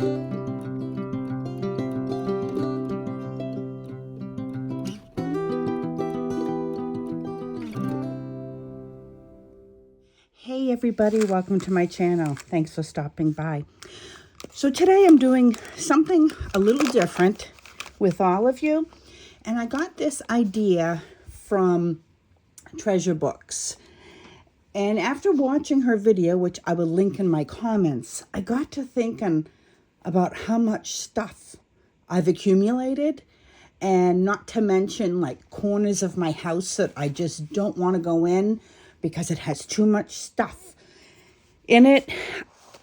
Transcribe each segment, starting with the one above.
Hey everybody, welcome to my channel. Thanks for stopping by. So today I'm doing something a little different with all of you. And I got this idea from Treasure Books. And after watching her video, which I will link in my comments, I got to thinking about how much stuff I've accumulated, and not to mention like corners of my house that I just don't want to go in because it has too much stuff in it.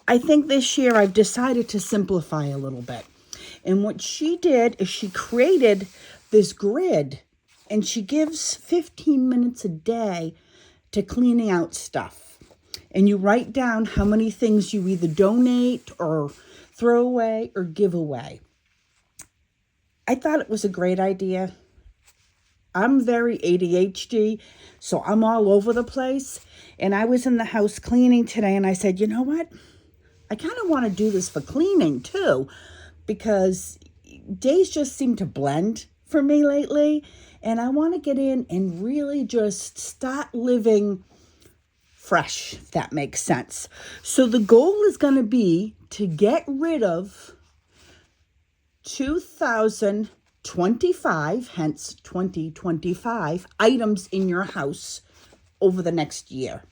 I think this year I've decided to simplify a little bit. And what she did is she created this grid, and she gives 15 minutes a day to cleaning out stuff. And you write down how many things you either donate or throw away or give away. I thought it was a great idea. I'm very ADHD, so I'm all over the place. And I was in the house cleaning today, and I said, you know what? I kind of want to do this for cleaning too, because days just seem to blend for me lately. And I want to get in and really just start living fresh, if that makes sense. So the goal is going to be to get rid of 2025, hence 2025, items in your house over the next year.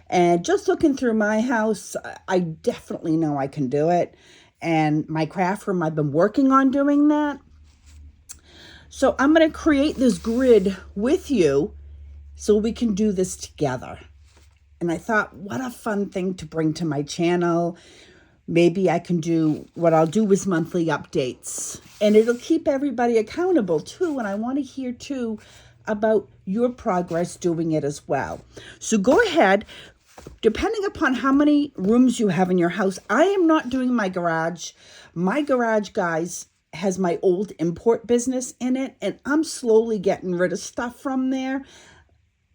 And just looking through my house, I definitely know I can do it. And my craft room, I've been working on doing that. So I'm going to create this grid with you so we can do this together. And I thought, what a fun thing to bring to my channel. Maybe I can do, what I'll do is monthly updates. And it'll keep everybody accountable too. And I want to hear too about your progress doing it as well. So go ahead. Depending upon how many rooms you have in your house, I am not doing my garage. My garage, guys, has my old import business in it, and I'm slowly getting rid of stuff from there.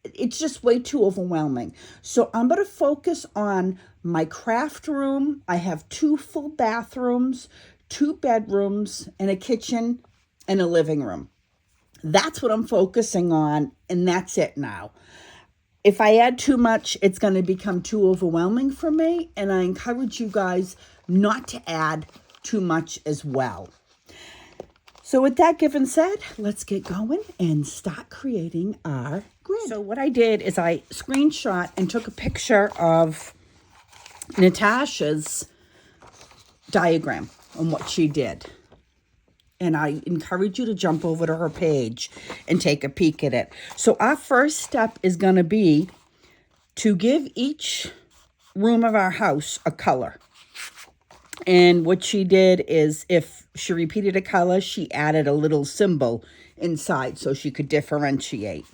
It's just way too overwhelming. So I'm going to focus on my craft room. I have 2 full bathrooms, 2 bedrooms, and a kitchen and a living room. That's what I'm focusing on, and that's it now. If I add too much, it's going to become too overwhelming for me, and I encourage you guys not to add too much as well. So with that given said, let's get going and start creating our grid. So what I did is I screenshot and took a picture of Natasa's diagram on what she did. And I encourage you to jump over to her page and take a peek at it. So our first step is going to be to give each room of our house a color. And what she did is, if she repeated a color, she added a little symbol inside so she could differentiate.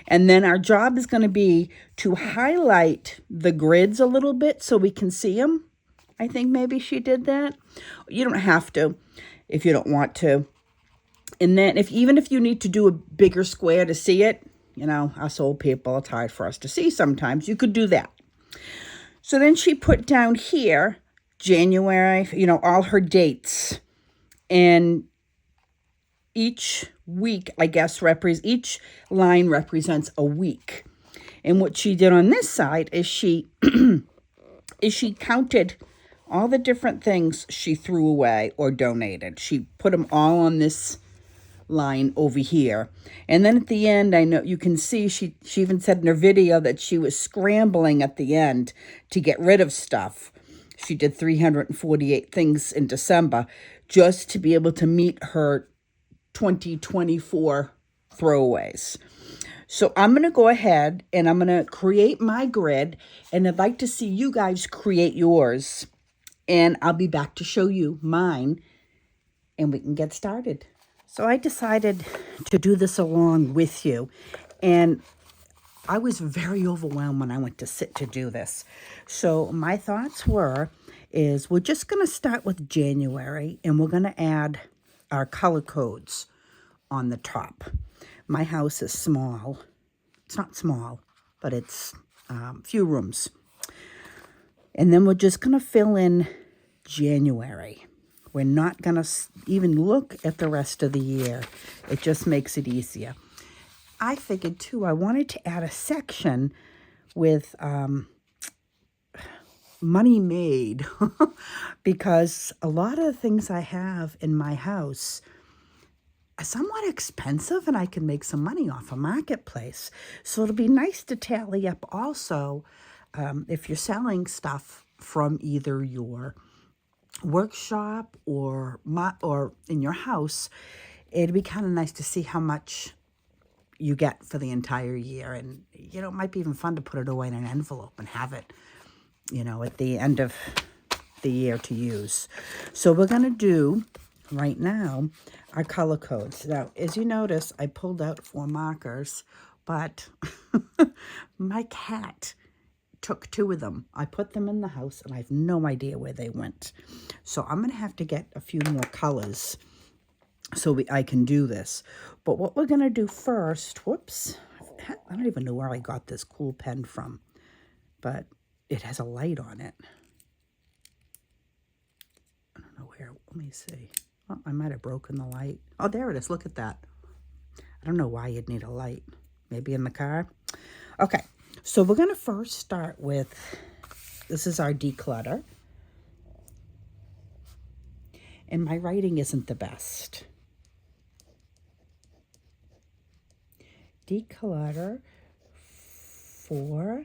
And then our job is going to be to highlight the grids a little bit so we can see them. I think maybe she did that. You don't have to if you don't want to. And then even if you need to do a bigger square to see it, you know, us old people, it's hard for us to see sometimes. You could do that. So then she put down here, January, you know, all her dates. And each week, I guess, each line represents a week. And what she did on this side is she counted all the different things she threw away or donated. She put them all on this line over here. And then at the end, I know you can see she even said in her video that she was scrambling at the end to get rid of stuff. She did 348 things in December just to be able to meet her 2024 throwaways. So I'm going to go ahead and I'm going to create my grid, and I'd like to see you guys create yours. And I'll be back to show you mine, and we can get started. So I decided to do this along with you. And I was very overwhelmed when I went to sit to do this. So my thoughts we're just going to start with January, and we're going to add our color codes on the top. My house is small. It's not small, but it's few rooms. And then we're just going to fill in January. We're not going to even look at the rest of the year. It just makes it easier. I figured, too, I wanted to add a section with money made because a lot of the things I have in my house are somewhat expensive and I can make some money off a marketplace. So it'll be nice to tally up also if you're selling stuff from either your workshop or in your house. It'd be kind of nice to see how much you get for the entire year. And, it might be even fun to put it away in an envelope and have it, at the end of the year to use. So we're going to do, right now, our color codes. Now, as you notice, I pulled out 4 markers, but my cat took 2 of them. I put them in the house, and I have no idea where they went. So I'm going to have to get a few more colors so I can do this. But what we're going to do first, whoops, I don't even know where I got this cool pen from, but it has a light on it. I don't know where, let me see. Oh, I might have broken the light. Oh, there it is, look at that. I don't know why you'd need a light. Maybe in the car? Okay, so we're going to first start with, this is our declutter. And my writing isn't the best. Declutter for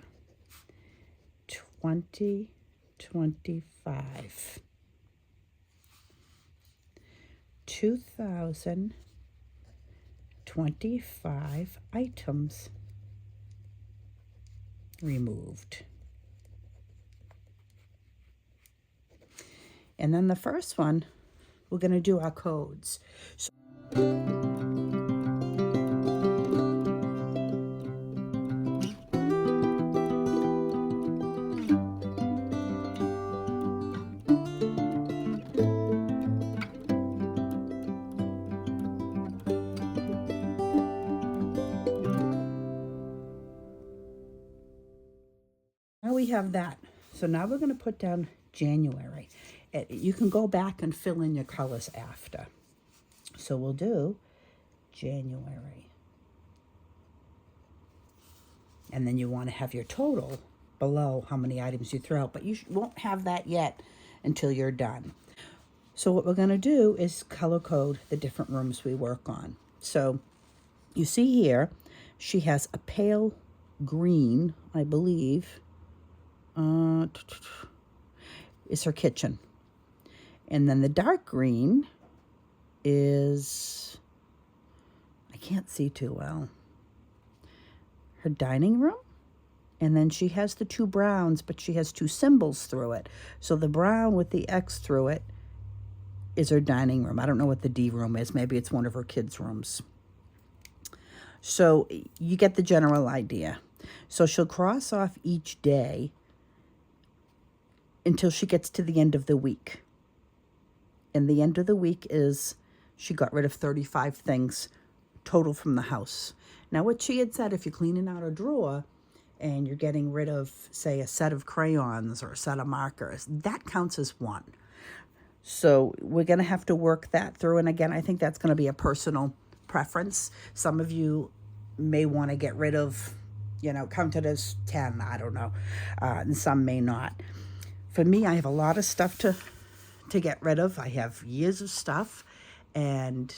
2025. 2025 items removed. And then the first one, we're going to do our codes. So now we have that. So now we're going to put down January. You can go back and fill in your colors after. So we'll do January. And then you want to have your total below how many items you throw out, but you won't have that yet until you're done. So what we're going to do is color code the different rooms we work on. So you see here, she has a pale green, I believe, is her kitchen. And then the dark green is, I can't see too well, her dining room. And then she has the 2 browns, but she has 2 symbols through it. So the brown with the X through it is her dining room. I don't know what the D room is. Maybe it's one of her kids' rooms. So you get the general idea. So she'll cross off each day until she gets to the end of the week. And the end of the week is she got rid of 35 things total from the house. Now, what she had said, if you're cleaning out a drawer and you're getting rid of, say, a set of crayons or a set of markers, that counts as 1. So we're going to have to work that through. And again, I think that's going to be a personal preference. Some of you may want to get rid of, count it as 10, I don't know. And some may not. For me, I have a lot of stuff to get rid of. I have years of stuff, and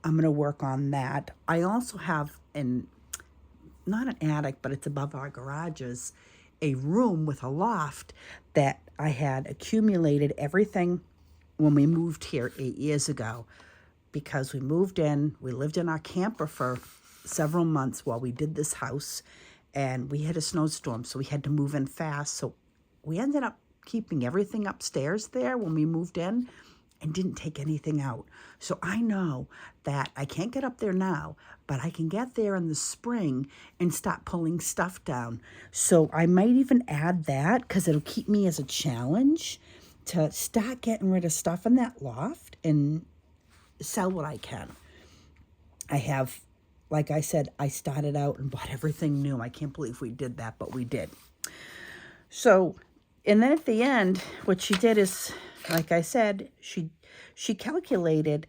I'm going to work on that. I also have, not an attic, but it's above our garages, a room with a loft that I had accumulated everything when we moved here 8 years ago. Because we moved in, we lived in our camper for several months while we did this house, and we had a snowstorm, so we had to move in fast. So we ended up keeping everything upstairs there when we moved in and didn't take anything out. So I know that I can't get up there now, but I can get there in the spring and start pulling stuff down. So I might even add that because it'll keep me as a challenge to start getting rid of stuff in that loft and sell what I can. I have, like I said, I started out and bought everything new. I can't believe we did that, but we did. So, and then at the end, what she did is like I said, she calculated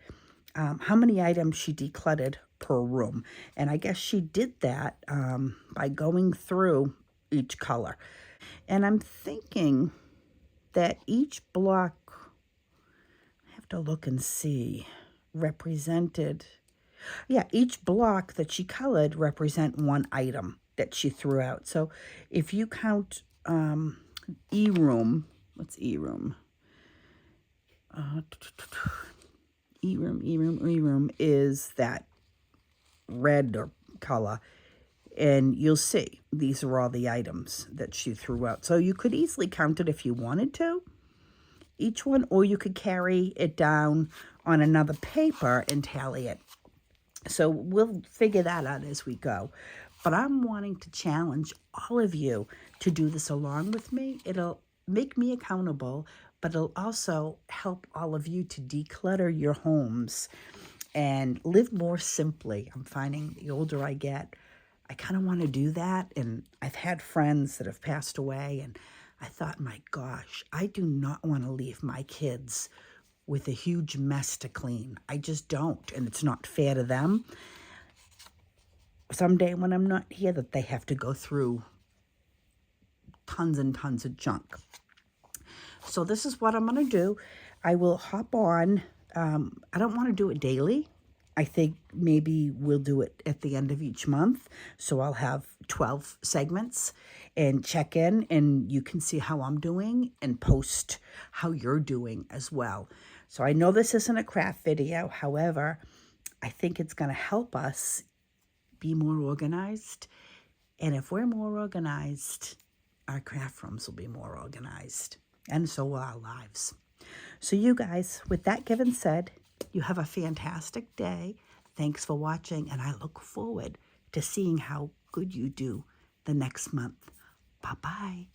how many items she decluttered per room. And I guess she did that by going through each color. And I'm thinking that each block, I have to look and see, represented, yeah, each block that she colored represent one item that she threw out. So if you count E-room, what's E-room? E-room is that red or color. And you'll see these are all the items that she threw out. So you could easily count it if you wanted to, each one, or you could carry it down on another paper and tally it. So we'll figure that out as we go. But I'm wanting to challenge all of you to do this along with me. It'll make me accountable, but it'll also help all of you to declutter your homes and live more simply. I'm finding the older I get, I kind of want to do that. And I've had friends that have passed away, and I thought, my gosh, I do not want to leave my kids with a huge mess to clean. I just don't, and it's not fair to them. Someday when I'm not here, that they have to go through tons and tons of junk. So this is what I'm going to do. I will hop on. I don't want to do it daily. I think maybe we'll do it at the end of each month. So I'll have 12 segments and check in, and you can see how I'm doing and post how you're doing as well. So I know this isn't a craft video. However, I think it's going to help us be more organized. And if we're more organized, our craft rooms will be more organized. And so will our lives. So you guys, with that given said, you have a fantastic day. Thanks for watching, and I look forward to seeing how good you do the next month. Bye-bye.